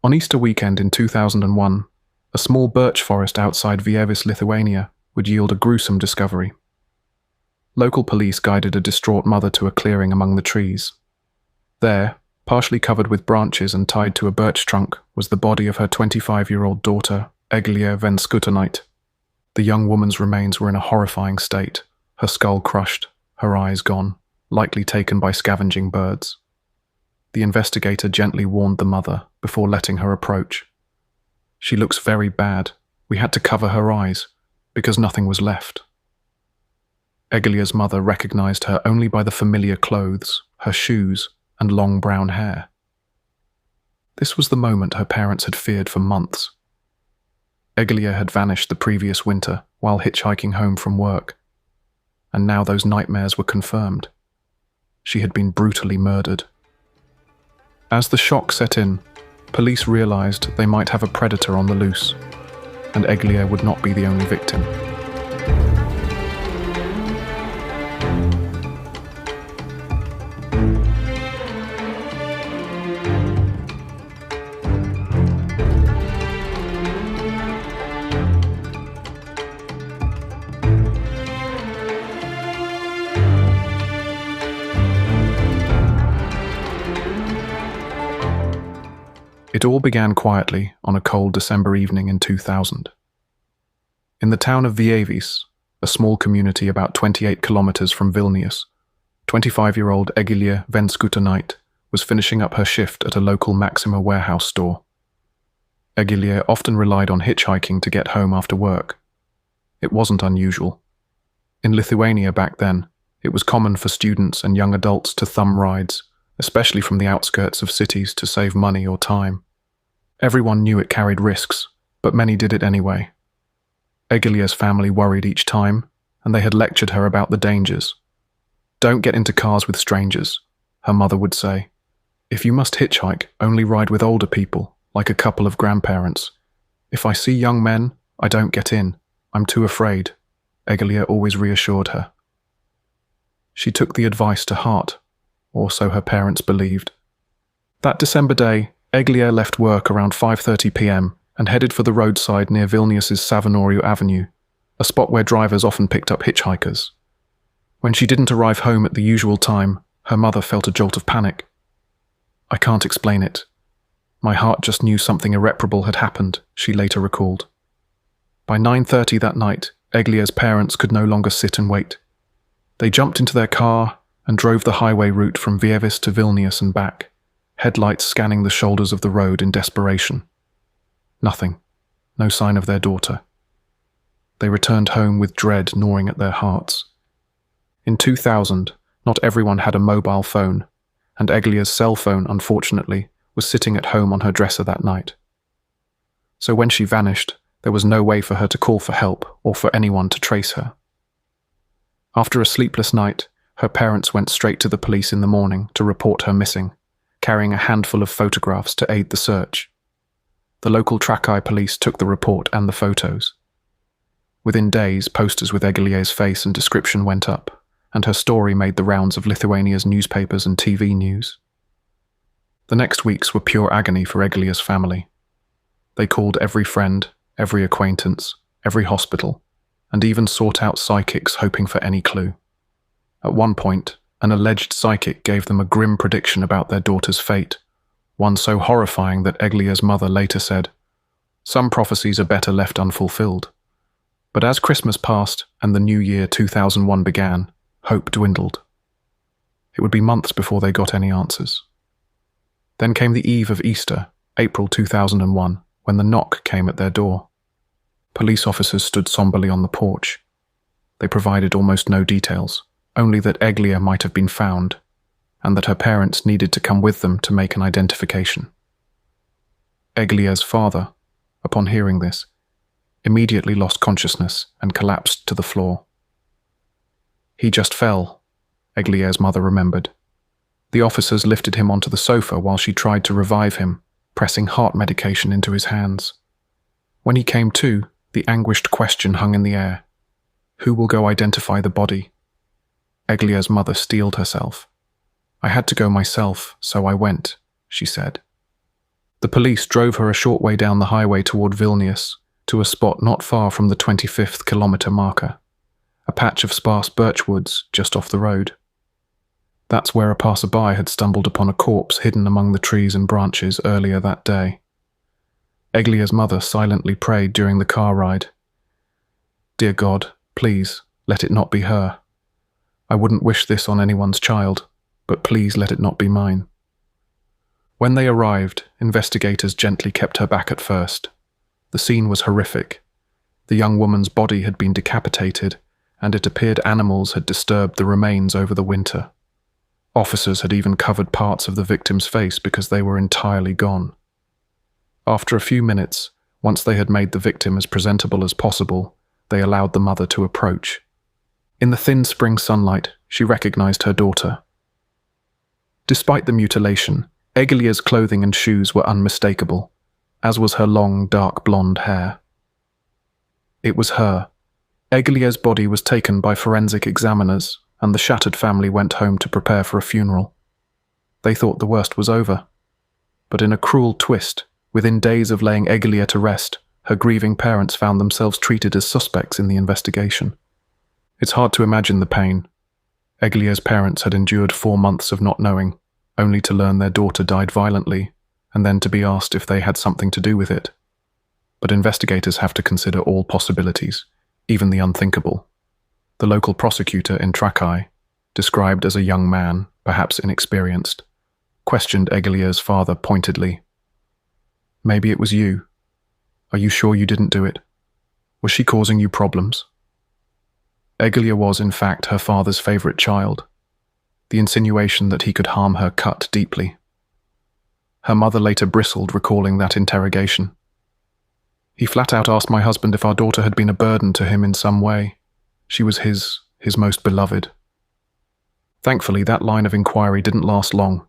On Easter weekend in 2001, a small birch forest outside Vievis, Lithuania, would yield a gruesome discovery. Local police guided a distraught mother to a clearing among the trees. There, partially covered with branches and tied to a birch trunk, was the body of her 25-year-old daughter, Eglė Venskutonytė. The young woman's remains were in a horrifying state, her skull crushed, her eyes gone, likely taken by scavenging birds. The investigator gently warned the mother before letting her approach. "She looks very bad. We had to cover her eyes, because nothing was left." Eglė's mother recognized her only by the familiar clothes, her shoes, and long brown hair. This was the moment her parents had feared for months. Eglė had vanished the previous winter while hitchhiking home from work, and now those nightmares were confirmed. She had been brutally murdered. As the shock set in, police realized they might have a predator on the loose, and Eglė would not be the only victim. It all began quietly on a cold December evening in 2000. In the town of Vievis, a small community about 28 kilometers from Vilnius, 25-year-old Eglė Venskutonytė was finishing up her shift at a local Maxima warehouse store. Eglė often relied on hitchhiking to get home after work. It wasn't unusual. In Lithuania back then, it was common for students and young adults to thumb rides, especially from the outskirts of cities, to save money or time. Everyone knew it carried risks, but many did it anyway. Eglė's family worried each time, and they had lectured her about the dangers. "Don't get into cars with strangers," her mother would say. "If you must hitchhike, only ride with older people, like a couple of grandparents. If I see young men, I don't get in. I'm too afraid," Eglė always reassured her. She took the advice to heart, or so her parents believed. That December day, Eglė left work around 5:30 p.m. and headed for the roadside near Vilnius's Savanorių Avenue, a spot where drivers often picked up hitchhikers. When she didn't arrive home at the usual time, her mother felt a jolt of panic. "I can't explain it. My heart just knew something irreparable had happened," she later recalled. By 9:30 that night, Eglė's parents could no longer sit and wait. They jumped into their car and drove the highway route from Vievis to Vilnius and back, headlights scanning the shoulders of the road in desperation. Nothing. No sign of their daughter. They returned home with dread gnawing at their hearts. In 2000, not everyone had a mobile phone, and Eglė's cell phone, unfortunately, was sitting at home on her dresser that night. So when she vanished, there was no way for her to call for help or for anyone to trace her. After a sleepless night, her parents went straight to the police in the morning to report her missing, carrying a handful of photographs to aid the search. The local Trakai police took the report and the photos. Within days, posters with Eglė's face and description went up, and her story made the rounds of Lithuania's newspapers and TV news. The next weeks were pure agony for Eglė's family. They called every friend, every acquaintance, every hospital, and even sought out psychics hoping for any clue. At one point, an alleged psychic gave them a grim prediction about their daughter's fate, one so horrifying that Eglė's mother later said, "Some prophecies are better left unfulfilled." But as Christmas passed and the new year 2001 began, hope dwindled. It would be months before they got any answers. Then came the eve of Easter, April 2001, when the knock came at their door. Police officers stood somberly on the porch. They provided almost no details, only that Eglė might have been found, and that her parents needed to come with them to make an identification. Eglė's father, upon hearing this, immediately lost consciousness and collapsed to the floor. "He just fell," Eglė's mother remembered. The officers lifted him onto the sofa while she tried to revive him, pressing heart medication into his hands. When he came to, the anguished question hung in the air. Who will go identify the body? Eglė's mother steeled herself. "I had to go myself, so I went," she said. The police drove her a short way down the highway toward Vilnius to a spot not far from the 25th kilometre marker, a patch of sparse birchwoods just off the road. That's where a passerby had stumbled upon a corpse hidden among the trees and branches earlier that day. Eglia's mother silently prayed during the car ride. "Dear God, please, let it not be her. I wouldn't wish this on anyone's child, but please let it not be mine." When they arrived, investigators gently kept her back at first. The scene was horrific. The young woman's body had been decapitated, and it appeared animals had disturbed the remains over the winter. Officers had even covered parts of the victim's face because they were entirely gone. After a few minutes, once they had made the victim as presentable as possible, they allowed the mother to approach. In the thin spring sunlight, she recognized her daughter. Despite the mutilation, Eglia's clothing and shoes were unmistakable, as was her long, dark blonde hair. It was her. Eglia's body was taken by forensic examiners, and the shattered family went home to prepare for a funeral. They thought the worst was over. But in a cruel twist, within days of laying Eglia to rest, her grieving parents found themselves treated as suspects in the investigation. It's hard to imagine the pain. Eglia's parents had endured 4 months of not knowing, only to learn their daughter died violently, and then to be asked if they had something to do with it. But investigators have to consider all possibilities, even the unthinkable. The local prosecutor in Trakai, described as a young man, perhaps inexperienced, questioned Eglia's father pointedly. "Maybe it was you. Are you sure you didn't do it? Was she causing you problems?" Eglia was, in fact, her father's favourite child. The insinuation that he could harm her cut deeply. Her mother later bristled, recalling that interrogation. "He flat out asked my husband if our daughter had been a burden to him in some way. She was his most beloved." Thankfully, that line of inquiry didn't last long.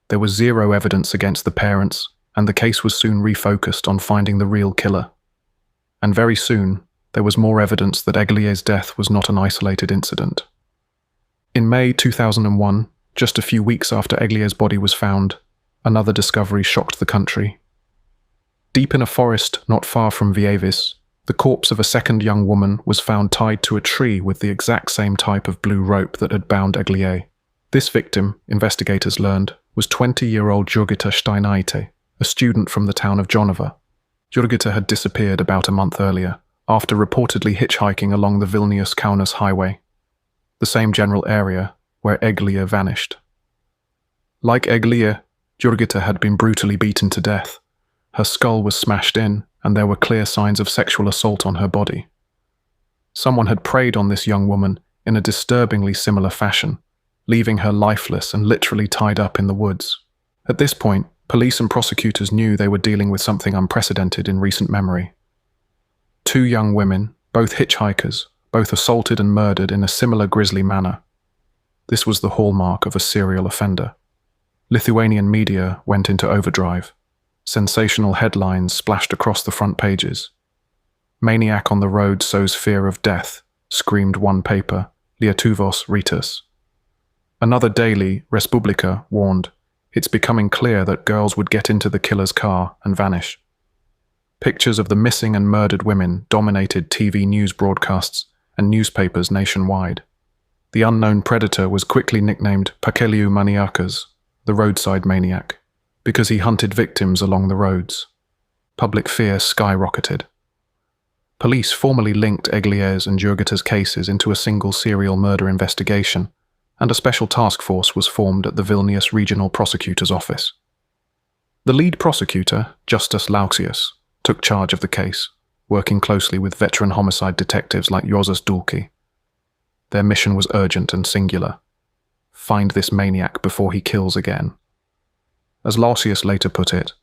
There was zero evidence against the parents, and the case was soon refocused on finding the real killer. And very soon, there was more evidence that Eglia's death was not an isolated incident. In May 2001, just a few weeks after Eglia's body was found, another discovery shocked the country. Deep in a forest not far from Vievis, the corpse of a second young woman was found tied to a tree with the exact same type of blue rope that had bound Eglia. This victim, investigators learned, was 20-year-old Jurgita Steinaite, a student from the town of Jonava. Jurgita had disappeared about a month earlier, after reportedly hitchhiking along the Vilnius-Kaunas highway, the same general area where Eglia vanished. Like Eglia, Jurgita had been brutally beaten to death. Her skull was smashed in, and there were clear signs of sexual assault on her body. Someone had preyed on this young woman in a disturbingly similar fashion, leaving her lifeless and literally tied up in the woods. At this point, police and prosecutors knew they were dealing with something unprecedented in recent memory. 2 young women, both hitchhikers, both assaulted and murdered in a similar grisly manner. This was the hallmark of a serial offender. Lithuanian media went into overdrive. Sensational headlines splashed across the front pages. "Maniac on the road sows fear of death," screamed one paper, Lietuvos Rytas. Another daily, Respublika, warned, "It's becoming clear that girls would get into the killer's car and vanish." Pictures of the missing and murdered women dominated TV news broadcasts and newspapers nationwide. The unknown predator was quickly nicknamed Pakeliu Maniakas, the roadside maniac, because he hunted victims along the roads. Public fear skyrocketed. Police formally linked Eglia's and Jurgita's cases into a single serial murder investigation, and a special task force was formed at the Vilnius Regional Prosecutor's Office. The lead prosecutor, Justas Lauksius, took charge of the case, working closely with veteran homicide detectives like Juozas Dulki. Their mission was urgent and singular. Find this maniac before he kills again. As Lauksius later put it,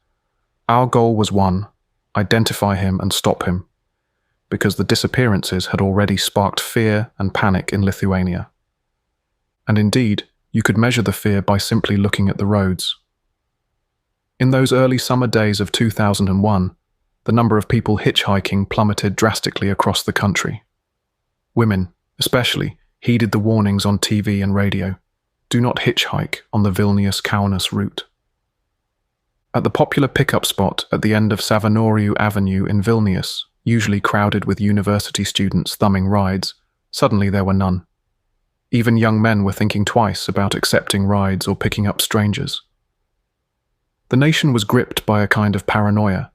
"Our goal was one: identify him and stop him, because the disappearances had already sparked fear and panic in Lithuania." And indeed, you could measure the fear by simply looking at the roads. In those early summer days of 2001, the number of people hitchhiking plummeted drastically across the country. Women, especially, heeded the warnings on TV and radio. Do not hitchhike on the Vilnius-Kaunas route. At the popular pickup spot at the end of Savanoriu Avenue in Vilnius, usually crowded with university students thumbing rides, suddenly there were none. Even young men were thinking twice about accepting rides or picking up strangers. The nation was gripped by a kind of paranoia.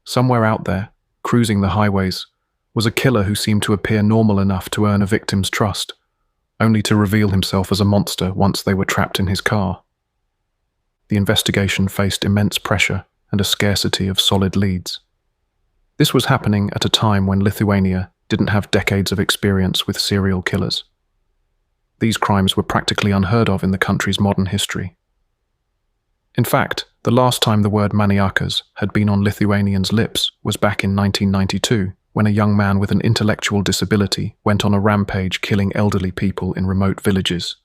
Somewhere out there, cruising the highways, was a killer who seemed to appear normal enough to earn a victim's trust, only to reveal himself as a monster once they were trapped in his car. The investigation faced immense pressure and a scarcity of solid leads. This was happening at a time when Lithuania didn't have decades of experience with serial killers. These crimes were practically unheard of in the country's modern history. In fact, the last time the word maniacas had been on Lithuanians' lips was back in 1992, when a young man with an intellectual disability went on a rampage killing elderly people in remote villages.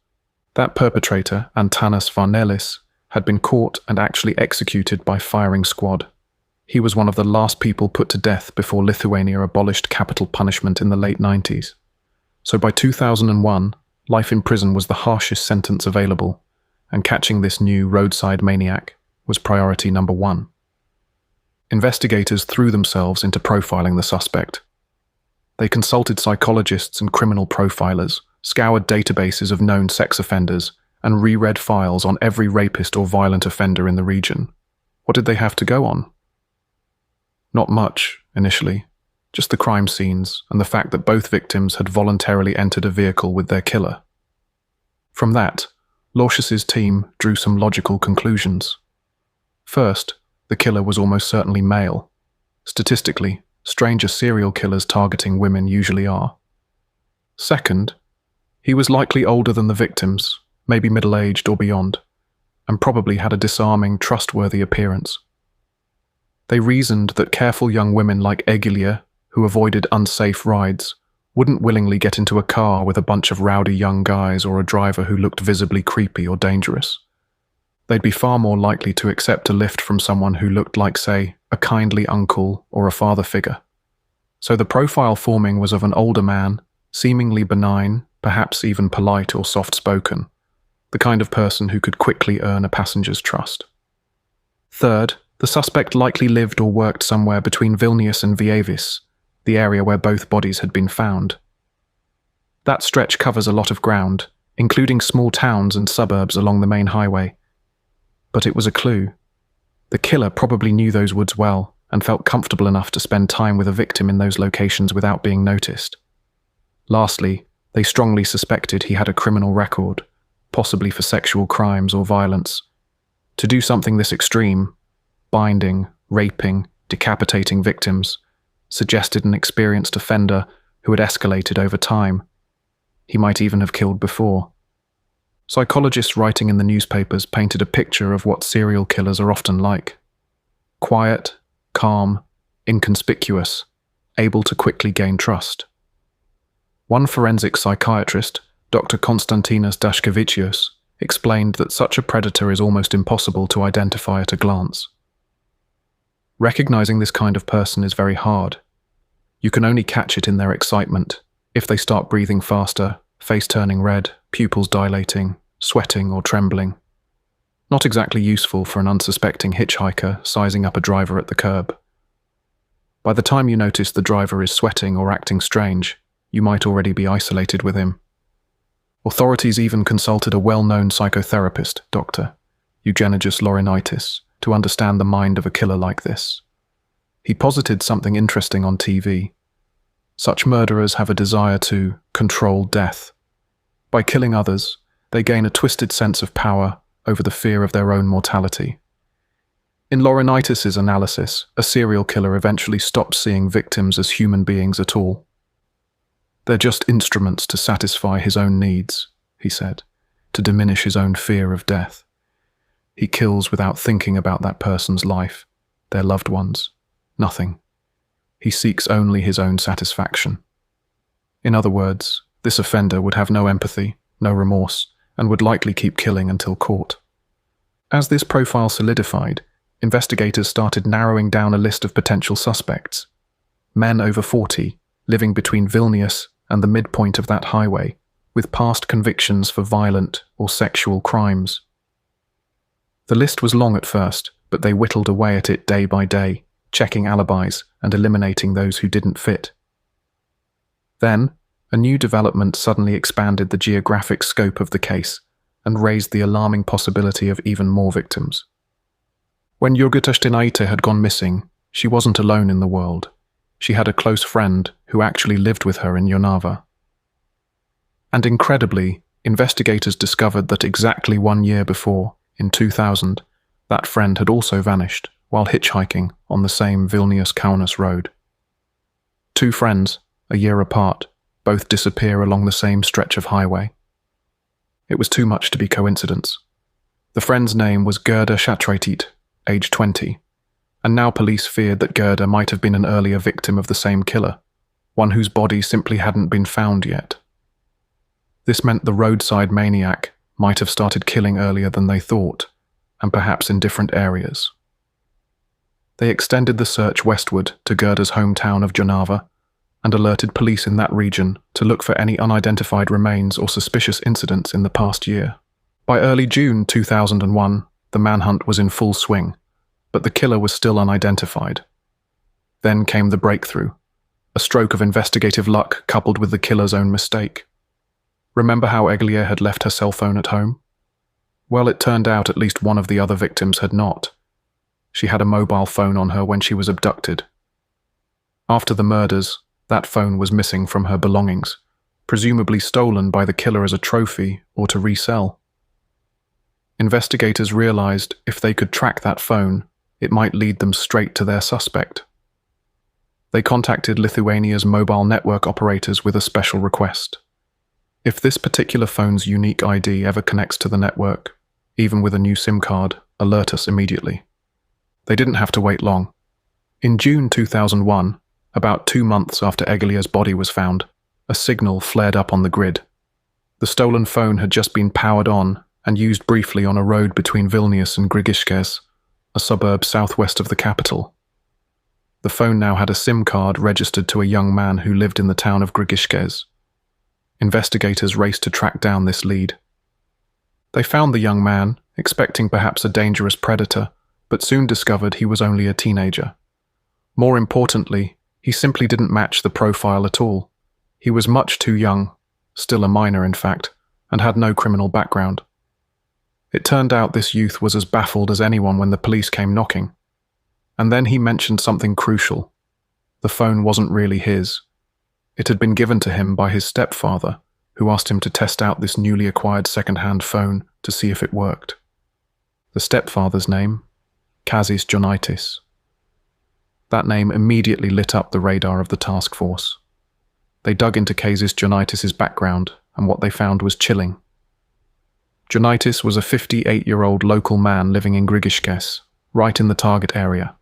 That perpetrator, Antanas Varnelis, had been caught and actually executed by firing squad. He was one of the last people put to death before Lithuania abolished capital punishment in the late 90s. So by 2001, life in prison was the harshest sentence available, and catching this new roadside maniac was priority number one. Investigators threw themselves into profiling the suspect. They consulted psychologists and criminal profilers, scoured databases of known sex offenders, and reread files on every rapist or violent offender in the region. What did they have to go on? Not much, initially. Just the crime scenes and the fact that both victims had voluntarily entered a vehicle with their killer. From that, Lorsius's team drew some logical conclusions. First, the killer was almost certainly male. Statistically, stranger serial killers targeting women usually are. Second, he was likely older than the victims, maybe middle-aged or beyond, and probably had a disarming, trustworthy appearance. They reasoned that careful young women like Eglė, who avoided unsafe rides, wouldn't willingly get into a car with a bunch of rowdy young guys or a driver who looked visibly creepy or dangerous. They'd be far more likely to accept a lift from someone who looked like, say, a kindly uncle or a father figure. So the profile forming was of an older man, seemingly benign, perhaps even polite or soft-spoken, the kind of person who could quickly earn a passenger's trust. Third, the suspect likely lived or worked somewhere between Vilnius and Vievis, the area where both bodies had been found. That stretch covers a lot of ground, including small towns and suburbs along the main highway. But it was a clue. The killer probably knew those woods well and felt comfortable enough to spend time with a victim in those locations without being noticed. Lastly, they strongly suspected he had a criminal record, possibly for sexual crimes or violence. To do something this extreme, binding, raping, decapitating victims, suggested an experienced offender who had escalated over time. He might even have killed before. Psychologists writing in the newspapers painted a picture of what serial killers are often like. Quiet, calm, inconspicuous, able to quickly gain trust. One forensic psychiatrist, Dr. Konstantinas Dashkevicius, explained that such a predator is almost impossible to identify at a glance. Recognizing this kind of person is very hard. You can only catch it in their excitement, if they start breathing faster, face turning red, pupils dilating, sweating or trembling. Not exactly useful for an unsuspecting hitchhiker sizing up a driver at the curb. By the time you notice the driver is sweating or acting strange, you might already be isolated with him. Authorities even consulted a well-known psychotherapist, Dr. Eugenides Laurinaitis, to understand the mind of a killer like this. He posited something interesting on TV. Such murderers have a desire to control death. By killing others, they gain a twisted sense of power over the fear of their own mortality. In Laurinaitis' analysis, a serial killer eventually stops seeing victims as human beings at all. They're just instruments to satisfy his own needs, he said, to diminish his own fear of death. He kills without thinking about that person's life, their loved ones, nothing. He seeks only his own satisfaction. In other words, this offender would have no empathy, no remorse, and would likely keep killing until caught. As this profile solidified, investigators started narrowing down a list of potential suspects. Men over 40, living between Vilnius and the midpoint of that highway, with past convictions for violent or sexual crimes. The list was long at first, but they whittled away at it day by day, checking alibis and eliminating those who didn't fit. Then, a new development suddenly expanded the geographic scope of the case and raised the alarming possibility of even more victims. When Eglė Venskutonytė had gone missing, she wasn't alone in the world. She had a close friend who actually lived with her in Jonava. And incredibly, investigators discovered that exactly 1 year before, in 2000, that friend had also vanished while hitchhiking on the same Vilnius-Kaunas road. Two friends, a year apart, both disappear along the same stretch of highway. It was too much to be coincidence. The friend's name was Gerda Shatraitit, age 20, and now police feared that Gerda might have been an earlier victim of the same killer, one whose body simply hadn't been found yet. This meant the roadside maniac might have started killing earlier than they thought, and perhaps in different areas. They extended the search westward to Gerda's hometown of Jonava and alerted police in that region to look for any unidentified remains or suspicious incidents in the past year. By early June 2001, the manhunt was in full swing, but the killer was still unidentified. Then came the breakthrough, a stroke of investigative luck coupled with the killer's own mistake. Remember how Eglė had left her cell phone at home? Well, it turned out at least one of the other victims had not. She had a mobile phone on her when she was abducted. After the murders, that phone was missing from her belongings, presumably stolen by the killer as a trophy or to resell. Investigators realized if they could track that phone, it might lead them straight to their suspect. They contacted Lithuania's mobile network operators with a special request. If this particular phone's unique ID ever connects to the network, even with a new SIM card, alert us immediately. They didn't have to wait long. In June 2001, about 2 months after Eglė's body was found, a signal flared up on the grid. The stolen phone had just been powered on and used briefly on a road between Vilnius and Grigiškės, a suburb southwest of the capital. The phone now had a SIM card registered to a young man who lived in the town of Grigiškės. Investigators raced to track down this lead. They found the young man, expecting perhaps a dangerous predator, but soon discovered he was only a teenager. More importantly, he simply didn't match the profile at all. He was much too young, still a minor in fact, and had no criminal background. It turned out this youth was as baffled as anyone when the police came knocking. And then he mentioned something crucial. The phone wasn't really his. It had been given to him by his stepfather, who asked him to test out this newly acquired second-hand phone to see if it worked. The stepfather's name? Kazis Jonaitis. That name immediately lit up the radar of the task force. They dug into Kazis Jonaitis' background, and what they found was chilling. Jonaitis was a 58-year-old local man living in Grigiškės, right in the target area.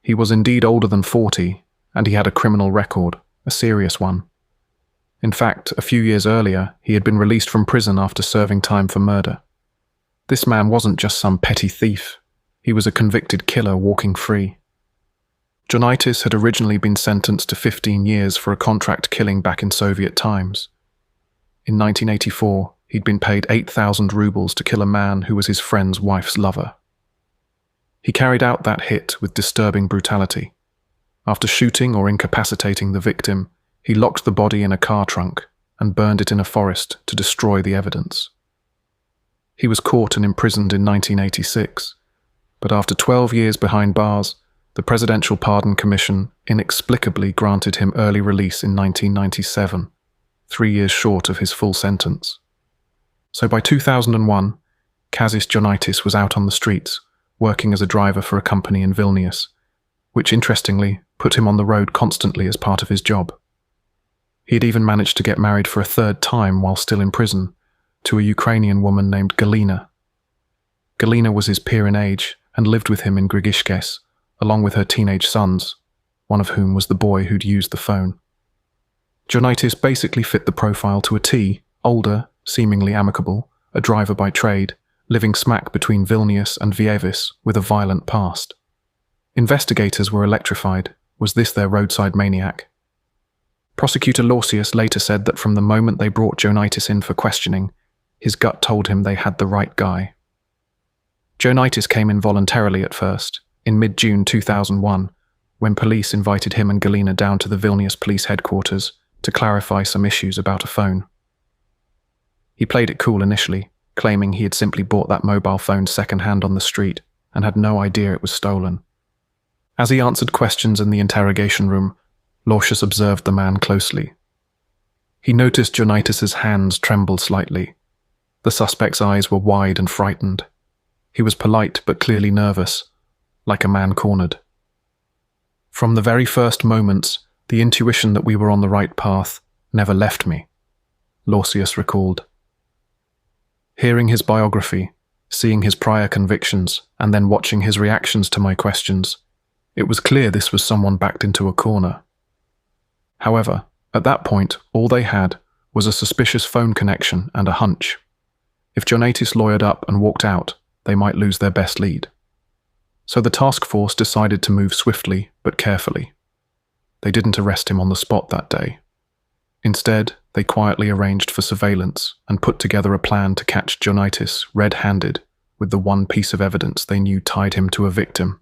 He was indeed older than 40, and he had a criminal record, a serious one. In fact, a few years earlier, he had been released from prison after serving time for murder. This man wasn't just some petty thief. He was a convicted killer walking free. Jonaitis had originally been sentenced to 15 years for a contract killing back in Soviet times. In 1984, he'd been paid 8,000 rubles to kill a man who was his friend's wife's lover. He carried out that hit with disturbing brutality. After shooting or incapacitating the victim, he locked the body in a car trunk and burned it in a forest to destroy the evidence. He was caught and imprisoned in 1986, but after 12 years behind bars, the Presidential Pardon Commission inexplicably granted him early release in 1997, 3 years short of his full sentence. So by 2001, Kazis Jonaitis was out on the streets, working as a driver for a company in Vilnius, which interestingly put him on the road constantly as part of his job. He had even managed to get married for a third time while still in prison, to a Ukrainian woman named Galina. Galina was his peer in age and lived with him in Grigiškės, along with her teenage sons, one of whom was the boy who'd used the phone. Jonaitis basically fit the profile to a T, older, seemingly amicable, a driver by trade, living smack between Vilnius and Vievis with a violent past. Investigators were electrified. Was this their roadside maniac? Prosecutor Lausius later said that from the moment they brought Jonaitis in for questioning, his gut told him they had the right guy. Joanitis came in voluntarily at first, in mid-June 2001, when police invited him and Galina down to the Vilnius police headquarters to clarify some issues about a phone. He played it cool initially, claiming he had simply bought that mobile phone second-hand on the street and had no idea it was stolen. As he answered questions in the interrogation room, Lorcius observed the man closely. He noticed Joanitis' hands tremble slightly. The suspect's eyes were wide and frightened. He was polite but clearly nervous, like a man cornered. From the very first moments, the intuition that we were on the right path never left me, Lorcius recalled. Hearing his biography, seeing his prior convictions, and then watching his reactions to my questions, it was clear this was someone backed into a corner. However, at that point, all they had was a suspicious phone connection and a hunch. If Joanitis lawyered up and walked out, they might lose their best lead. So the task force decided to move swiftly but carefully. They didn't arrest him on the spot that day. Instead, they quietly arranged for surveillance and put together a plan to catch Joanitis red-handed with the one piece of evidence they knew tied him to a victim: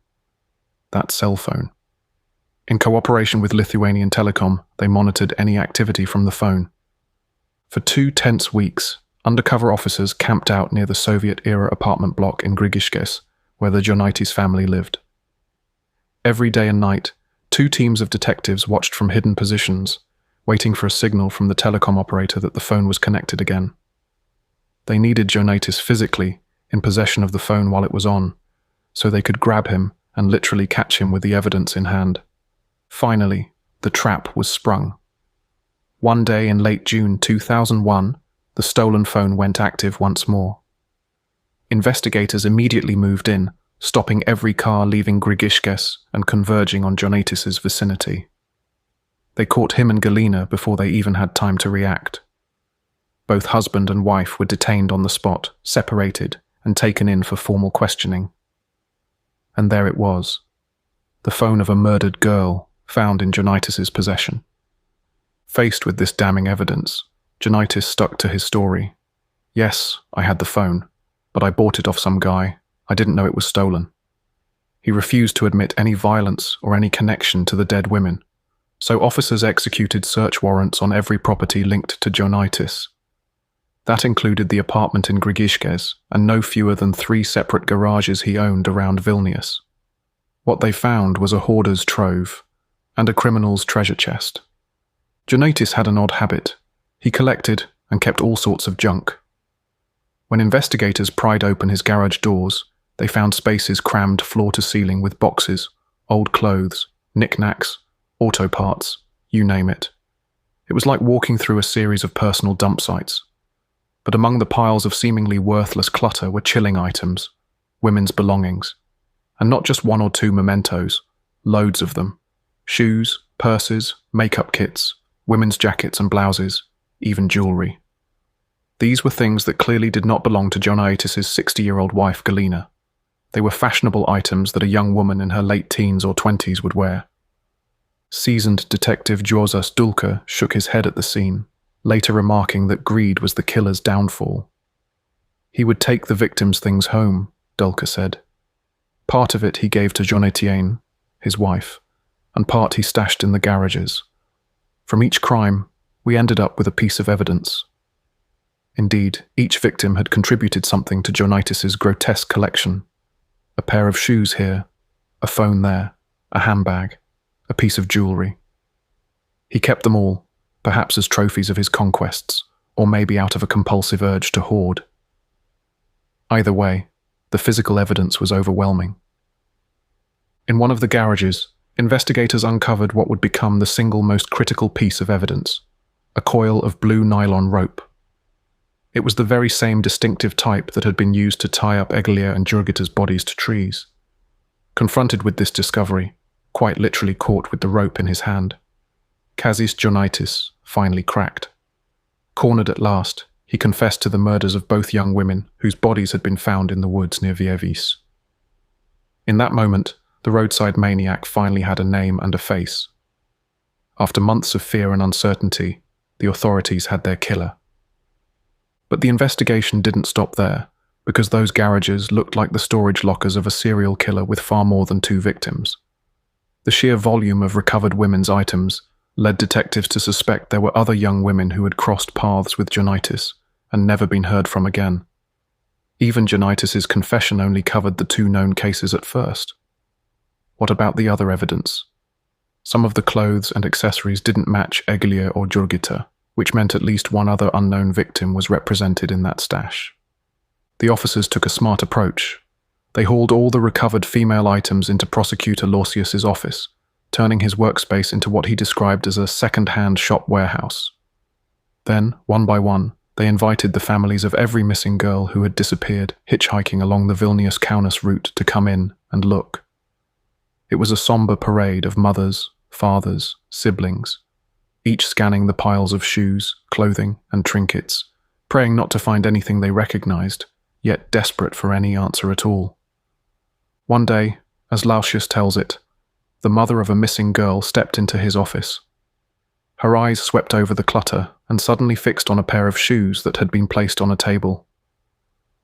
that cell phone. In cooperation with Lithuanian Telecom, they monitored any activity from the phone. For 2 tense weeks, undercover officers camped out near the Soviet-era apartment block in Grigiškės, where the Joanitis family lived. Every day and night, 2 teams of detectives watched from hidden positions, waiting for a signal from the telecom operator that the phone was connected again. They needed Joanitis physically in possession of the phone while it was on, so they could grab him and literally catch him with the evidence in hand. Finally, the trap was sprung. One day in late June 2001, the stolen phone went active once more. Investigators immediately moved in, stopping every car leaving Grigiškės and converging on Joanitis' vicinity. They caught him and Galina before they even had time to react. Both husband and wife were detained on the spot, separated, and taken in for formal questioning. And there it was, the phone of a murdered girl found in Joanitis' possession. Faced with this damning evidence, Joanitis stuck to his story. Yes, I had the phone, but I bought it off some guy. I didn't know it was stolen. He refused to admit any violence or any connection to the dead women, so officers executed search warrants on every property linked to Joanitis. That included the apartment in Grigiškės and no fewer than 3 separate garages he owned around Vilnius. What they found was a hoarder's trove and a criminal's treasure chest. Joanitis had an odd habit. He collected and kept all sorts of junk. When investigators pried open his garage doors, they found spaces crammed floor to ceiling with boxes, old clothes, knickknacks, auto parts, you name it. It was like walking through a series of personal dump sites. But among the piles of seemingly worthless clutter were chilling items, women's belongings. And not just 1 or 2 mementos, loads of them. Shoes, purses, makeup kits, women's jackets and blouses, even jewelry. These were things that clearly did not belong to Joanitis' 60-year-old wife Galina. They were fashionable items that a young woman in her late teens or 20s would wear. Seasoned detective Juozas Dulka shook his head at the scene, later remarking that greed was the killer's downfall. He would take the victim's things home, Dulka said. Part of it he gave to Joanitis, his wife, and part he stashed in the garages. From each crime, we ended up with a piece of evidence. Indeed, each victim had contributed something to Joanitis' grotesque collection. A pair of shoes here, a phone there, a handbag, a piece of jewelry. He kept them all, perhaps as trophies of his conquests, or maybe out of a compulsive urge to hoard. Either way, the physical evidence was overwhelming. In one of the garages, investigators uncovered what would become the single most critical piece of evidence: a coil of blue nylon rope. It was the very same distinctive type that had been used to tie up Eglė and Jurgita's bodies to trees. Confronted with this discovery, quite literally caught with the rope in his hand, Kazis Joanitis finally cracked. Cornered at last, he confessed to the murders of both young women whose bodies had been found in the woods near Vievys. In that moment, the roadside maniac finally had a name and a face. After months of fear and uncertainty, the authorities had their killer. But the investigation didn't stop there. because those garages looked like the storage lockers of a serial killer with far more than 2 victims. The sheer volume of recovered women's items led detectives to suspect there were other young women who had crossed paths with Johnaitis and never been heard from again. Even Johnaitis' confession only covered the 2 known cases at first. What about the other evidence? Some of the clothes and accessories didn't match Eglė or Jurgita, which meant at least one other unknown victim was represented in that stash. The officers took a smart approach. They hauled all the recovered female items into Prosecutor Lorsius's office, turning his workspace into what he described as a second-hand shop warehouse. Then, one by one, they invited the families of every missing girl who had disappeared hitchhiking along the Vilnius-Kaunas route to come in and look. It was a somber parade of mothers, fathers, siblings, each scanning the piles of shoes, clothing, and trinkets, praying not to find anything they recognized, yet desperate for any answer at all. One day, as Lausius tells it, the mother of a missing girl stepped into his office. Her eyes swept over the clutter and suddenly fixed on a pair of shoes that had been placed on a table.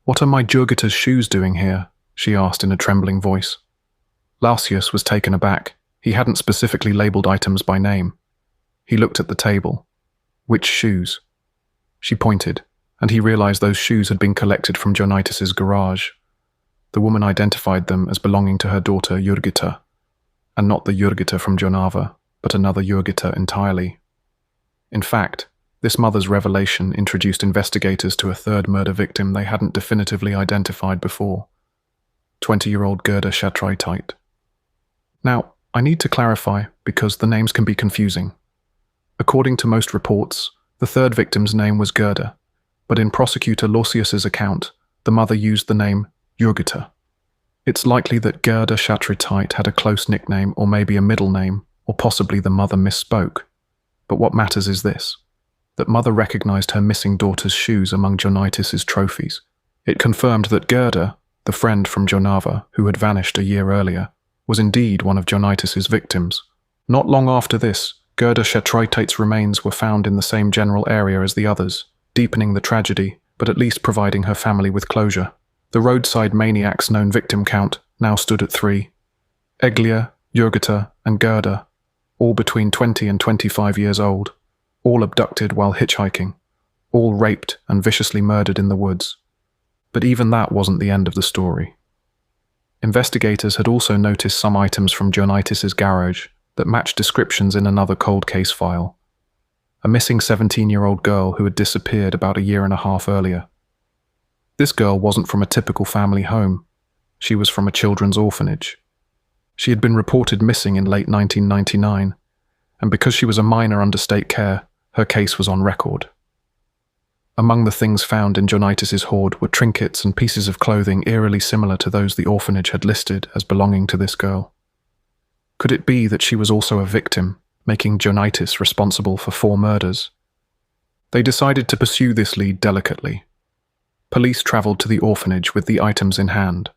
"What are my Jurgita's shoes doing here?" she asked in a trembling voice. Lausius was taken aback. He hadn't specifically labelled items by name. He looked at the table. Which shoes? She pointed, and he realized those shoes had been collected from Johnaitis' garage. The woman identified them as belonging to her daughter Jurgita, and not the Jurgita from Jonava, but another Jurgita entirely. In fact, this mother's revelation introduced investigators to a third murder victim they hadn't definitively identified before, 20-year-old Gerda Shatraitait. Now, I need to clarify because the names can be confusing. According to most reports, the third victim's name was Gerda, but in Prosecutor Lorsius's account, the mother used the name Jurgita. It's likely that Gerda Shatraitait had a close nickname or maybe a middle name, or possibly the mother misspoke. But what matters is this, that mother recognized her missing daughter's shoes among Johnaitis' trophies. It confirmed that Gerda, the friend from Jonava who had vanished a year earlier, was indeed one of Johnaitis' victims. Not long after this, Gerda Shatraitait's remains were found in the same general area as the others, deepening the tragedy, but at least providing her family with closure. The Roadside Maniac's known victim count now stood at 3. Eglė, Jurgita, and Gerda, all between 20 and 25 years old, all abducted while hitchhiking, all raped and viciously murdered in the woods. But even that wasn't the end of the story. Investigators had also noticed some items from Johnaitis' garage that matched descriptions in another cold case file. A missing 17-year-old girl who had disappeared about a year and a half earlier. This girl wasn't from a typical family home. She was from a children's orphanage. She had been reported missing in late 1999, and because she was a minor under state care, her case was on record. Among the things found in Johnaitis' hoard were trinkets and pieces of clothing eerily similar to those the orphanage had listed as belonging to this girl. Could it be that she was also a victim, making Johnaitis responsible for 4 murders? They decided to pursue this lead delicately. Police travelled to the orphanage with the items in hand.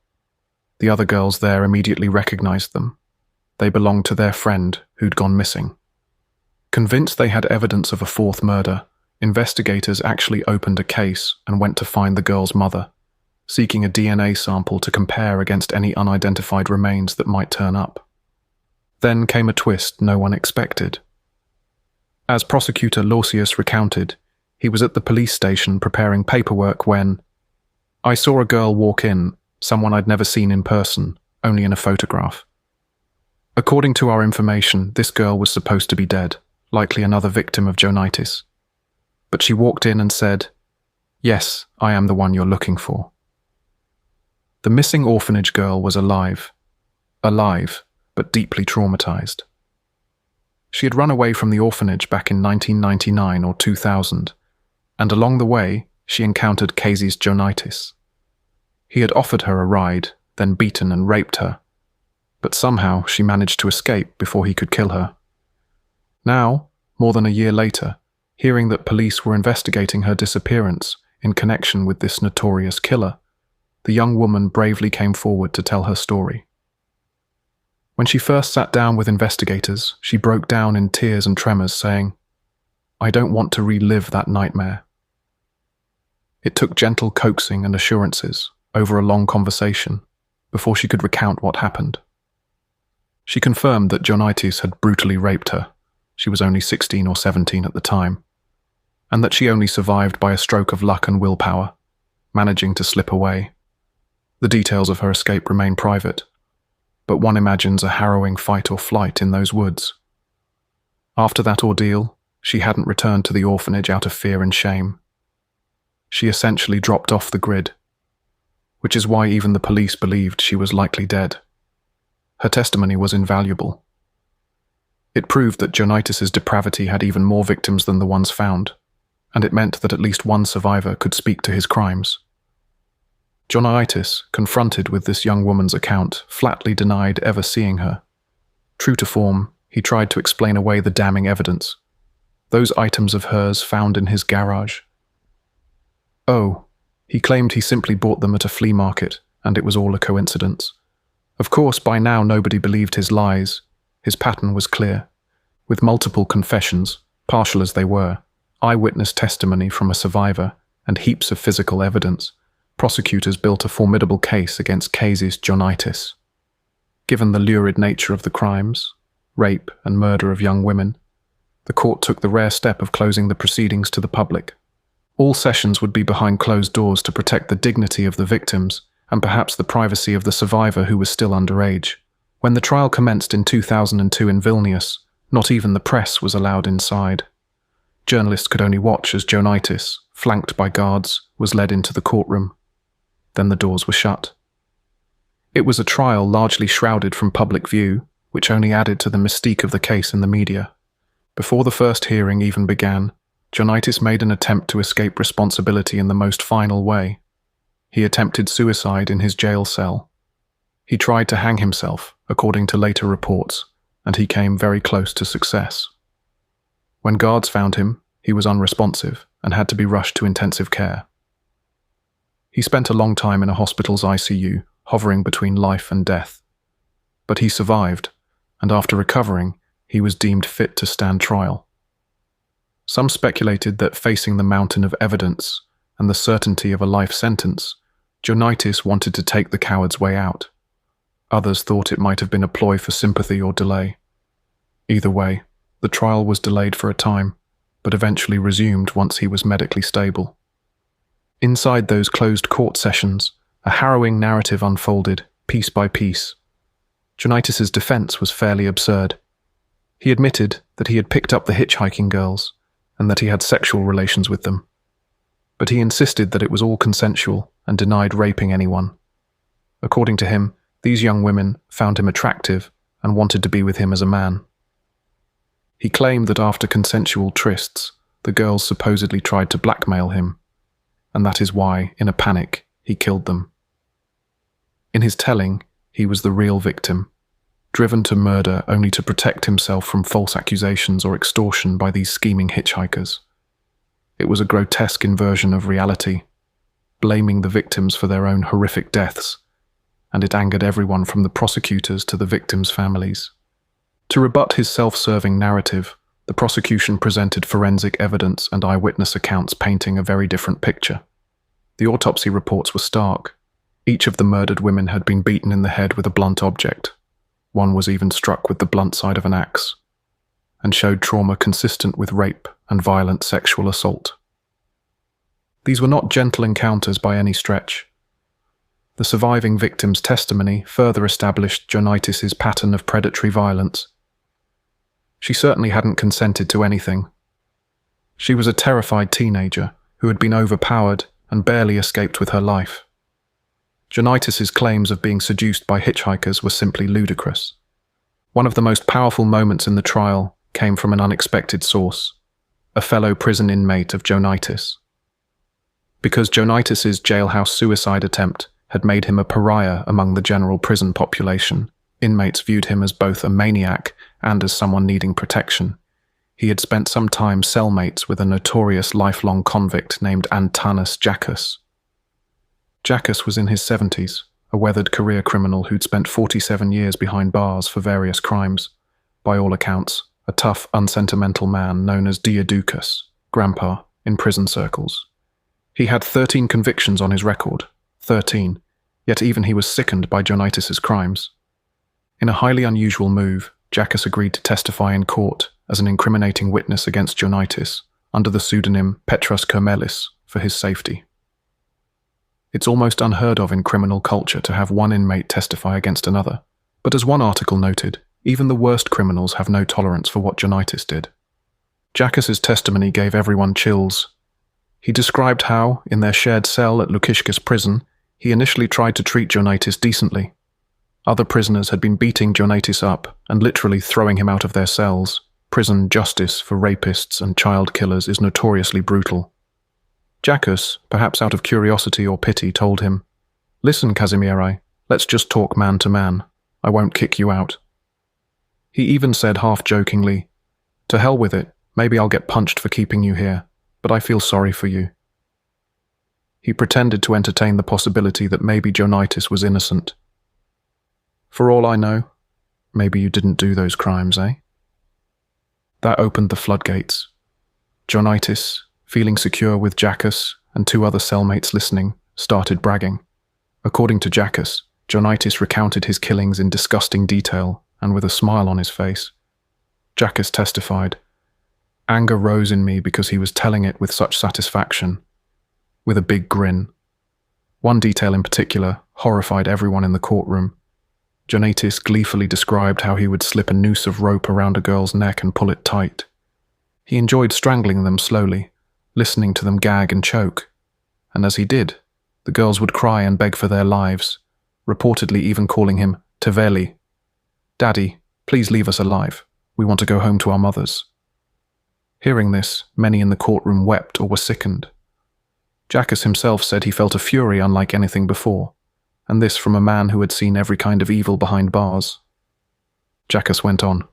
The other girls there immediately recognized them. They belonged to their friend who'd gone missing. Convinced they had evidence of a 4th murder, investigators actually opened a case and went to find the girl's mother, seeking a DNA sample to compare against any unidentified remains that might turn up. Then came a twist no one expected. As Prosecutor Lorsius recounted, he was at the police station preparing paperwork when I saw a girl walk in, someone I'd never seen in person, only in a photograph. According to our information, this girl was supposed to be dead, likely another victim of Johnaitis. But she walked in and said, "Yes, I am the one you're looking for." The missing orphanage girl was alive, but deeply traumatized. She had run away from the orphanage back in 1999 or 2000, and along the way, she encountered Casey's Johnaitis. He had offered her a ride, then beaten and raped her, but somehow she managed to escape before he could kill her. Now, more than a year later, hearing that police were investigating her disappearance in connection with this notorious killer, the young woman bravely came forward to tell her story. When she first sat down with investigators, she broke down in tears and tremors, saying, "I don't want to relive that nightmare." It took gentle coaxing and assurances over a long conversation before she could recount what happened. She confirmed that Johnaitis had brutally raped her. She was only 16 or 17 at the time, and that she only survived by a stroke of luck and willpower, managing to slip away. The details of her escape remain private, but one imagines a harrowing fight or flight in those woods. After that ordeal, she hadn't returned to the orphanage out of fear and shame. She essentially dropped off the grid, which is why even the police believed she was likely dead. Her testimony was invaluable. It proved that Johnaitis' depravity had even more victims than the ones found, and it meant that at least one survivor could speak to his crimes. Johnaitis, confronted with this young woman's account, flatly denied ever seeing her. True to form, he tried to explain away the damning evidence. Those items of hers found in his garage. Oh, he claimed he simply bought them at a flea market, and it was all a coincidence. Of course, by now nobody believed his lies. His pattern was clear. With multiple confessions, partial as they were, eyewitness testimony from a survivor, and heaps of physical evidence, prosecutors built a formidable case against Casey's Johnaitis. Given the lurid nature of the crimes, rape and murder of young women, the court took the rare step of closing the proceedings to the public. All sessions would be behind closed doors to protect the dignity of the victims and perhaps the privacy of the survivor who was still underage. When the trial commenced in 2002 in Vilnius, not even the press was allowed inside. Journalists could only watch as Johnaitis, flanked by guards, was led into the courtroom. Then the doors were shut. It was a trial largely shrouded from public view, which only added to the mystique of the case in the media. Before the first hearing even began, Johnaitis made an attempt to escape responsibility in the most final way. He attempted suicide in his jail cell. He tried to hang himself, according to later reports, and he came very close to success. When guards found him, he was unresponsive and had to be rushed to intensive care. He spent a long time in a hospital's ICU, hovering between life and death. But he survived, and after recovering, he was deemed fit to stand trial. Some speculated that facing the mountain of evidence and the certainty of a life sentence, Johnaitis wanted to take the coward's way out. Others thought it might have been a ploy for sympathy or delay. Either way, the trial was delayed for a time, but eventually resumed once he was medically stable. Inside those closed court sessions, a harrowing narrative unfolded, piece by piece. Johnaitis' defense was fairly absurd. He admitted that he had picked up the hitchhiking girls and that he had sexual relations with them. But he insisted that it was all consensual and denied raping anyone. According to him, these young women found him attractive and wanted to be with him as a man. He claimed that after consensual trysts, the girls supposedly tried to blackmail him, and that is why, in a panic, he killed them. In his telling, he was the real victim, driven to murder only to protect himself from false accusations or extortion by these scheming hitchhikers. It was a grotesque inversion of reality, blaming the victims for their own horrific deaths, and it angered everyone from the prosecutors to the victims' families. To rebut his self-serving narrative, the prosecution presented forensic evidence and eyewitness accounts painting a very different picture. The autopsy reports were stark. Each of the murdered women had been beaten in the head with a blunt object. One was even struck with the blunt side of an axe, and showed trauma consistent with rape and violent sexual assault. These were not gentle encounters by any stretch. The surviving victim's testimony further established Johnaitis' pattern of predatory violence. She certainly hadn't consented to anything. She was a terrified teenager who had been overpowered and barely escaped with her life. Johnaitis' claims of being seduced by hitchhikers were simply ludicrous. One of the most powerful moments in the trial came from an unexpected source, a fellow prison inmate of Johnaitis. Because Johnaitis' jailhouse suicide attempt had made him a pariah among the general prison population, inmates viewed him as both a maniac and as someone needing protection. He had spent some time cellmates with a notorious lifelong convict named Antanas Jakas. Jakas was in his 70s, a weathered career criminal who'd spent 47 years behind bars for various crimes. By all accounts, a tough, unsentimental man known as Diadukas, Grandpa, in prison circles. He had 13 convictions on his record, 13, yet even he was sickened by Joanitis's crimes. In a highly unusual move, Jackas agreed to testify in court as an incriminating witness against Joanitis under the pseudonym Petras Kermelis for his safety. It's almost unheard of in criminal culture to have one inmate testify against another, but as one article noted, even the worst criminals have no tolerance for what Joanitis did. Jakkas's testimony gave everyone chills. He described how, in their shared cell at Lukiškės prison, he initially tried to treat Joanitis decently. Other prisoners had been beating Joanitis up and literally throwing him out of their cells. Prison justice for rapists and child killers is notoriously brutal. Jackas, perhaps out of curiosity or pity, told him, "Listen, Kazimierai, let's just talk man to man. I won't kick you out." He even said half-jokingly, "To hell with it, maybe I'll get punched for keeping you here, but I feel sorry for you." He pretended to entertain the possibility that maybe Joanitis was innocent. "For all I know, maybe you didn't do those crimes, eh?" That opened the floodgates. Joanitis, feeling secure with Jackas and two other cellmates listening, started bragging. According to Jackas, Joanitis recounted his killings in disgusting detail and with a smile on his face. Jackas testified, "Anger rose in me because he was telling it with such satisfaction, with a big grin. One detail in particular horrified everyone in the courtroom. Joanitis gleefully described how he would slip a noose of rope around a girl's neck and pull it tight. He enjoyed strangling them slowly, listening to them gag and choke. And as he did, the girls would cry and beg for their lives, reportedly even calling him Teveli. "Daddy, please leave us alive. We want to go home to our mothers." Hearing this, many in the courtroom wept or were sickened. Jackas himself said he felt a fury unlike anything before, and this from a man who had seen every kind of evil behind bars. Jackas went on,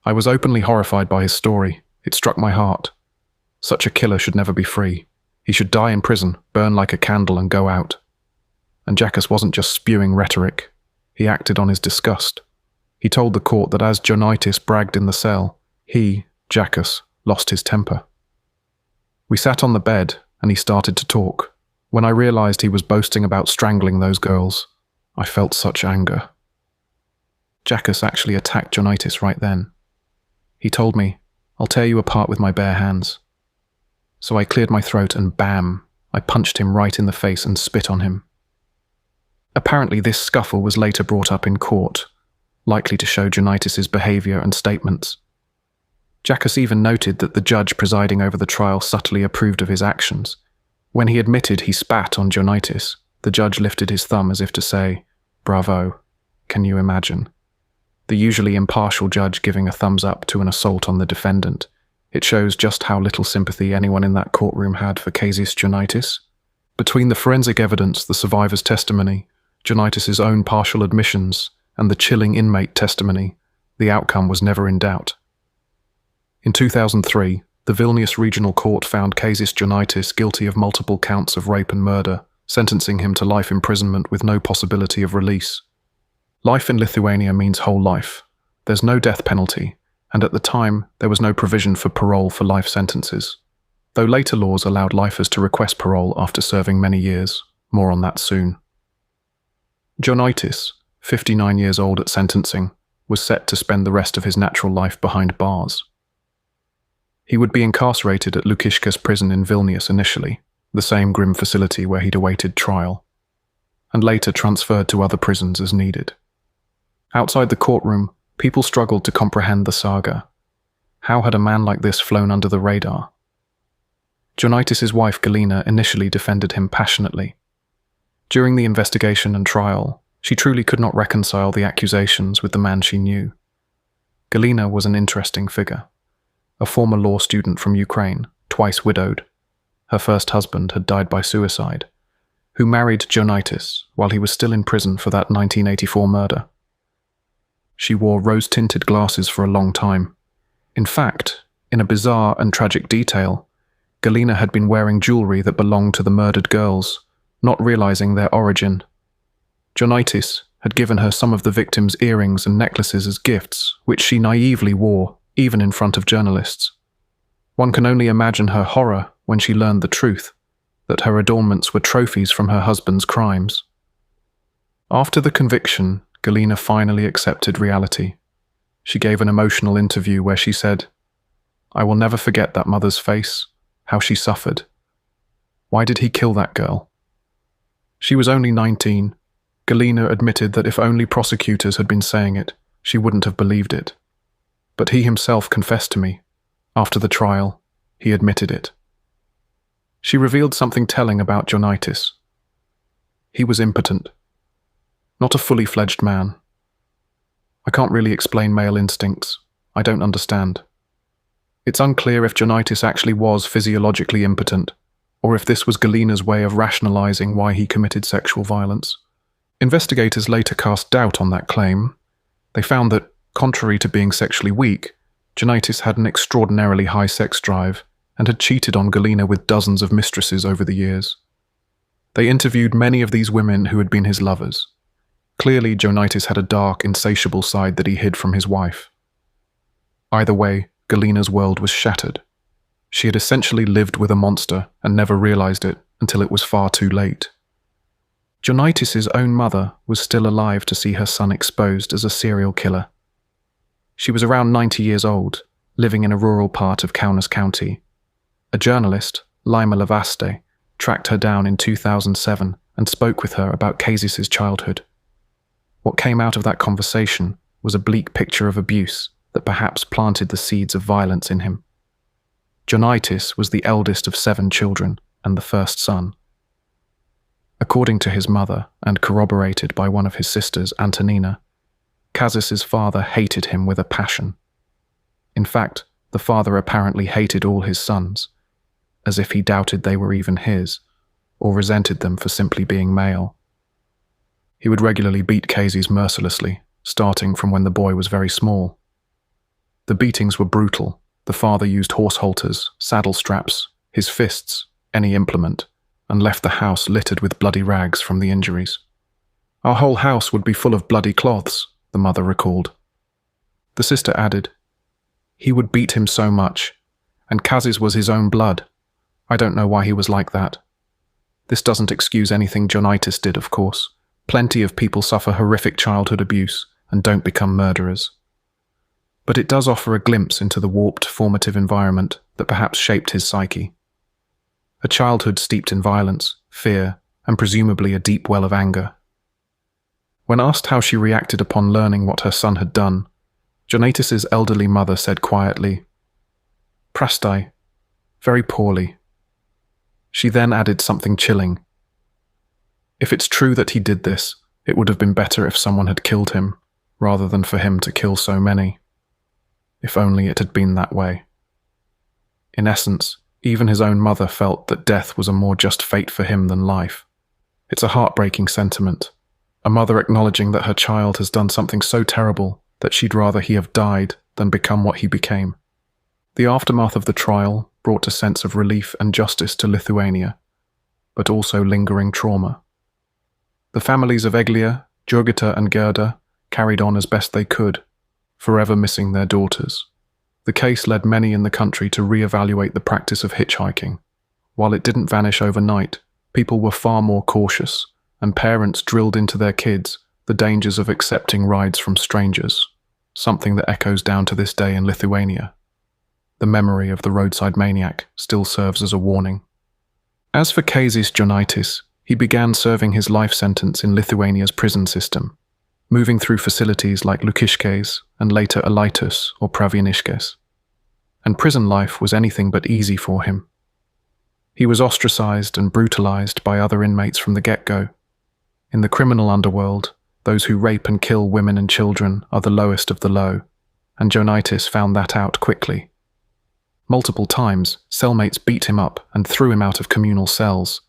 "I was openly horrified by his story. It struck my heart. Such a killer should never be free. He should die in prison, burn like a candle and go out." And Jackas wasn't just spewing rhetoric. He acted on his disgust. He told the court that as Joanitis bragged in the cell, he, Jackas, lost his temper. "We sat on the bed and he started to talk. When I realized he was boasting about strangling those girls, I felt such anger." Jackas actually attacked Joanitis right then. He told me, "I'll tear you apart with my bare hands." So I cleared my throat and bam, I punched him right in the face and spit on him. Apparently this scuffle was later brought up in court, likely to show Joanitis's behavior and statements. Jackas even noted that the judge presiding over the trial subtly approved of his actions. When he admitted he spat on Joanitis, the judge lifted his thumb as if to say, "Bravo, can you imagine?" The usually impartial judge giving a thumbs up to an assault on the defendant. It shows just how little sympathy anyone in that courtroom had for Kazis Joanitis. Between the forensic evidence, the survivor's testimony, Joanitis's own partial admissions, and the chilling inmate testimony, the outcome was never in doubt. In 2003, the Vilnius Regional Court found Kazis Joanitis guilty of multiple counts of rape and murder, sentencing him to life imprisonment with no possibility of release. Life in Lithuania means whole life. There's no death penalty, and at the time, there was no provision for parole for life sentences, though later laws allowed lifers to request parole after serving many years. More on that soon. Joanitis, 59 years old at sentencing, was set to spend the rest of his natural life behind bars. He would be incarcerated at Lukiškės prison in Vilnius initially, the same grim facility where he'd awaited trial, and later transferred to other prisons as needed. Outside the courtroom, people struggled to comprehend the saga. How had a man like this flown under the radar? Joanitis's wife Galina initially defended him passionately. During the investigation and trial, she truly could not reconcile the accusations with the man she knew. Galina was an interesting figure. A former law student from Ukraine, twice widowed. Her first husband had died by suicide, who married Joanitis while he was still in prison for that 1984 murder. She wore rose-tinted glasses for a long time. In fact, in a bizarre and tragic detail, Galina had been wearing jewelry that belonged to the murdered girls, not realizing their origin. Joanitis had given her some of the victims' earrings and necklaces as gifts, which she naively wore, even in front of journalists. One can only imagine her horror when she learned the truth. that her adornments were trophies from her husband's crimes. After the conviction, Galina finally accepted reality. She gave an emotional interview where she said, "I will never forget that mother's face, how she suffered. Why did he kill that girl?" She was only 19. Galina admitted that if only prosecutors had been saying it, she wouldn't have believed it. But he himself confessed to me. After the trial, he admitted it. She revealed something telling about Johnaitis. He was impotent. Not a fully fledged man. I can't really explain male instincts. I don't understand. It's unclear if Johnaitis actually was physiologically impotent, or if this was Galina's way of rationalizing why he committed sexual violence. Investigators later cast doubt on that claim. They found that, contrary to being sexually weak, Johnaitis had an extraordinarily high sex drive and had cheated on Galina with dozens of mistresses over the years. They interviewed many of these women who had been his lovers. Clearly, Johnaitis had a dark, insatiable side that he hid from his wife. Either way, Galina's world was shattered. She had essentially lived with a monster and never realized it until it was far too late. Johnaitis' own mother was still alive to see her son exposed as a serial killer. She was around 90 years old, living in a rural part of Kaunas County. A journalist, Laima Lavaste, tracked her down in 2007 and spoke with her about Kazis's childhood. What came out of that conversation was a bleak picture of abuse that perhaps planted the seeds of violence in him. Johnaitis was the eldest of 7 children and the first son. According to his mother, and corroborated by one of his sisters, Antonina, Kazis's father hated him with a passion. In fact, the father apparently hated all his sons, as if he doubted they were even his, or resented them for simply being male. He would regularly beat Kazis mercilessly, starting from when the boy was very small. The beatings were brutal. The father used horse halters, saddle straps, his fists, any implement, and left the house littered with bloody rags from the injuries. "Our whole house would be full of bloody cloths," the mother recalled. The sister added, "He would beat him so much, and Kazis was his own blood. I don't know why he was like that. This doesn't excuse anything Johnaitis did, of course. Plenty of people suffer horrific childhood abuse and don't become murderers. But it does offer a glimpse into the warped, formative environment that perhaps shaped his psyche. A childhood steeped in violence, fear, and presumably a deep well of anger. When asked how she reacted upon learning what her son had done, Johnaitis' elderly mother said quietly, "Prastai, very poorly." She then added something chilling. "If it's true that he did this, it would have been better if someone had killed him, rather than for him to kill so many. If only it had been that way." In essence, even his own mother felt that death was a more just fate for him than life. It's a heartbreaking sentiment, a mother acknowledging that her child has done something so terrible that she'd rather he have died than become what he became. The aftermath of the trial brought a sense of relief and justice to Lithuania, but also lingering trauma. The families of Eglė, Jurgita and Gerda carried on as best they could, forever missing their daughters. The case led many in the country to re-evaluate the practice of hitchhiking. While it didn't vanish overnight, people were far more cautious, and parents drilled into their kids the dangers of accepting rides from strangers, something that echoes down to this day in Lithuania. The memory of the roadside maniac still serves as a warning. As for Kazis Johnaitis, he began serving his life sentence in Lithuania's prison system, moving through facilities like Lukiškės and later Alytus or Pravieniškės. And prison life was anything but easy for him. He was ostracized and brutalized by other inmates from the get-go. In the criminal underworld, those who rape and kill women and children are the lowest of the low, and Johnaitis found that out quickly. Multiple times, cellmates beat him up and threw him out of communal cells.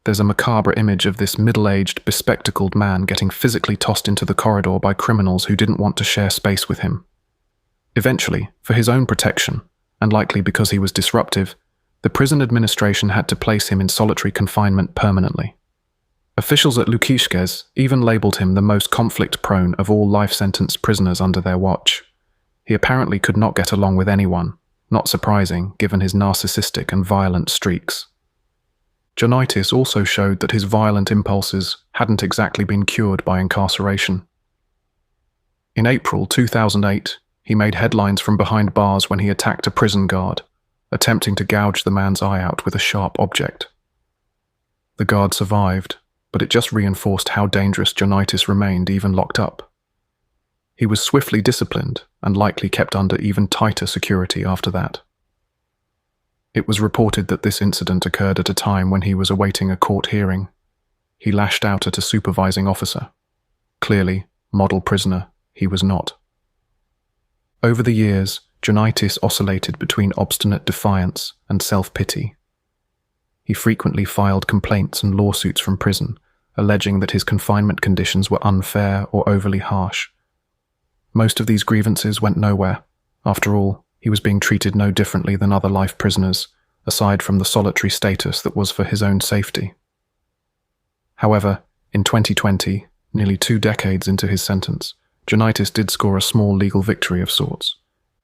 There's a macabre image of this middle-aged, bespectacled man getting physically tossed into the corridor by criminals who didn't want to share space with him. Eventually, for his own protection, and likely because he was disruptive, the prison administration had to place him in solitary confinement permanently. Officials at Lukiškės even labelled him the most conflict-prone of all life-sentenced prisoners under their watch. He apparently could not get along with anyone, not surprising given his narcissistic and violent streaks. Johnaitis also showed that his violent impulses hadn't exactly been cured by incarceration. In April 2008, he made headlines from behind bars when he attacked a prison guard, attempting to gouge the man's eye out with a sharp object. The guard survived, but it just reinforced how dangerous Johnaitis remained even locked up. He was swiftly disciplined and likely kept under even tighter security after that. It was reported that this incident occurred at a time when he was awaiting a court hearing. He lashed out at a supervising officer. Clearly, model prisoner, he was not. Over the years, Johnaitis oscillated between obstinate defiance and self-pity. He frequently filed complaints and lawsuits from prison, alleging that his confinement conditions were unfair or overly harsh. Most of these grievances went nowhere. After all, he was being treated no differently than other life prisoners, aside from the solitary status that was for his own safety. However, in 2020, nearly 2 decades into his sentence, Johnaitis did score a small legal victory of sorts.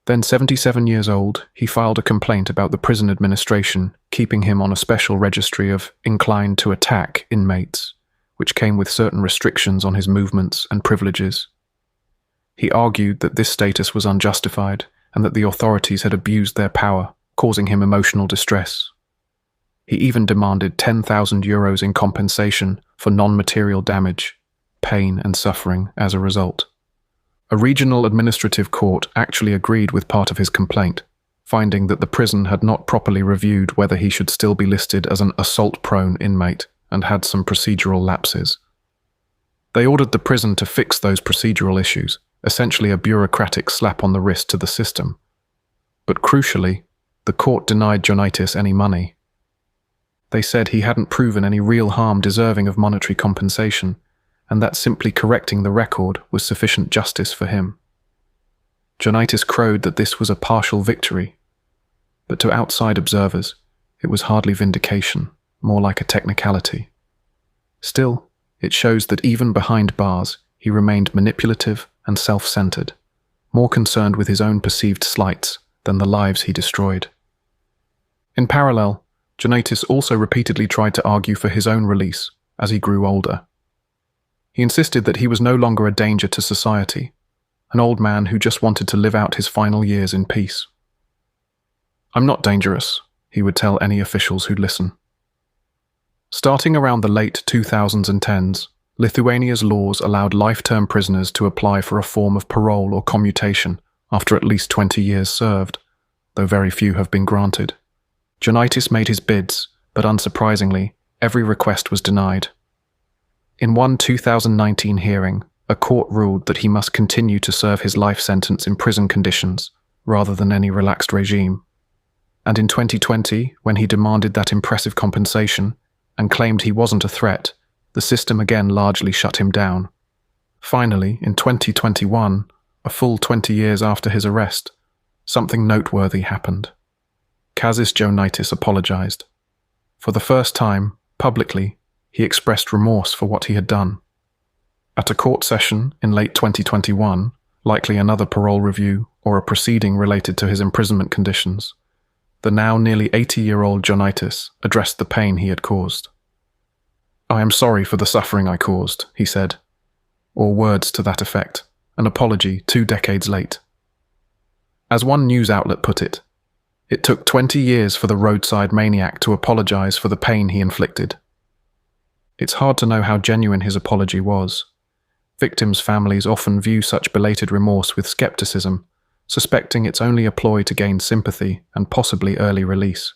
Then 77 years old, he filed a complaint about the prison administration keeping him on a special registry of inclined to attack inmates, which came with certain restrictions on his movements and privileges. He argued that this status was unjustified and that the authorities had abused their power, causing him emotional distress. He even demanded €10,000 in compensation for non-material damage, pain and suffering as a result. A regional administrative court actually agreed with part of his complaint, finding that the prison had not properly reviewed whether he should still be listed as an assault-prone inmate and had some procedural lapses. They ordered the prison to fix those procedural issues, essentially a bureaucratic slap on the wrist to the system. But crucially, the court denied Johnaitis any money. They said he hadn't proven any real harm deserving of monetary compensation, and that simply correcting the record was sufficient justice for him. Johnaitis crowed that this was a partial victory, but to outside observers, it was hardly vindication, more like a technicality. Still, it shows that even behind bars, he remained manipulative and self-centered, more concerned with his own perceived slights than the lives he destroyed. In parallel, Johnaitis also repeatedly tried to argue for his own release as he grew older. He insisted that he was no longer a danger to society, an old man who just wanted to live out his final years in peace. "I'm not dangerous," he would tell any officials who'd listen. Starting around the late 2010s, Lithuania's laws allowed life-term prisoners to apply for a form of parole or commutation after at least 20 years served, though very few have been granted. Johnaitis made his bids, but unsurprisingly, every request was denied. In one 2019 hearing, a court ruled that he must continue to serve his life sentence in prison conditions, rather than any relaxed regime. And in 2020, when he demanded that impressive compensation, and claimed he wasn't a threat, the system again largely shut him down. Finally, in 2021, a full 20 years after his arrest, something noteworthy happened. Kazis Johnaitis apologized. For the first time, publicly, he expressed remorse for what he had done. At a court session in late 2021, likely another parole review or a proceeding related to his imprisonment conditions, the now nearly 80-year-old Johnaitis addressed the pain he had caused. "I am sorry for the suffering I caused," he said, or words to that effect, an apology 2 decades late. As one news outlet put it took 20 years for the Roadside Maniac to apologize for the pain he inflicted. It's hard to know how genuine his apology was. Victims' families often view such belated remorse with skepticism, suspecting it's only a ploy to gain sympathy and possibly early release.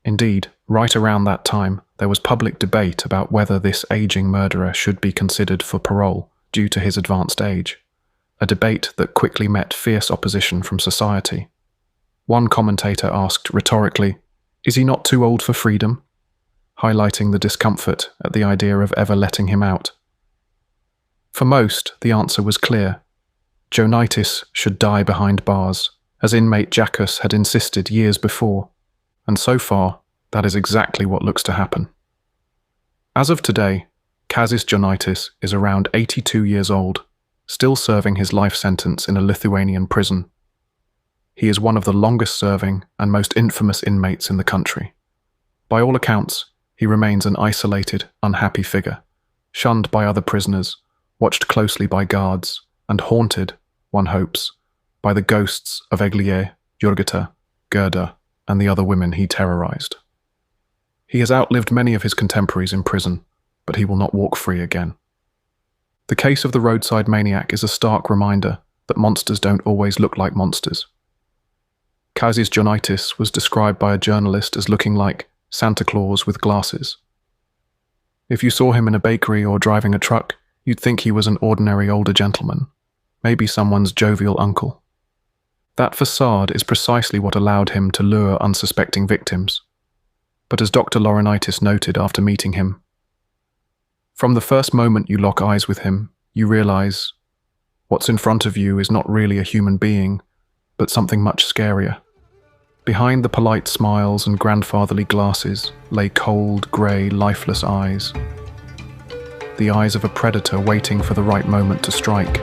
Indeed, right around that time, there was public debate about whether this aging murderer should be considered for parole due to his advanced age, a debate that quickly met fierce opposition from society. One commentator asked rhetorically, "Is he not too old for freedom?" highlighting the discomfort at the idea of ever letting him out. For most, the answer was clear. Johnaitis should die behind bars, as inmate Jackus had insisted years before, and so far, that is exactly what looks to happen. As of today, Kazis Johnaitis is around 82 years old, still serving his life sentence in a Lithuanian prison. He is one of the longest-serving and most infamous inmates in the country. By all accounts, He remains an isolated, unhappy figure, shunned by other prisoners, watched closely by guards, and haunted, one hopes, by the ghosts of Eglė, Jurgita, Gerda, and the other women he terrorized. He has outlived many of his contemporaries in prison, but he will not walk free again. The case of the roadside maniac is a stark reminder that monsters don't always look like monsters. Kazis Jonitis was described by a journalist as looking like Santa Claus with glasses. If you saw him in a bakery or driving a truck, you'd think he was an ordinary older gentleman, maybe someone's jovial uncle. That facade is precisely what allowed him to lure unsuspecting victims. But as Dr. Laurinaitis noted after meeting him, from the first moment you lock eyes with him, you realize what's in front of you is not really a human being, but something much scarier. Behind the polite smiles and grandfatherly glasses lay cold, grey, lifeless eyes. The eyes of a predator waiting for the right moment to strike.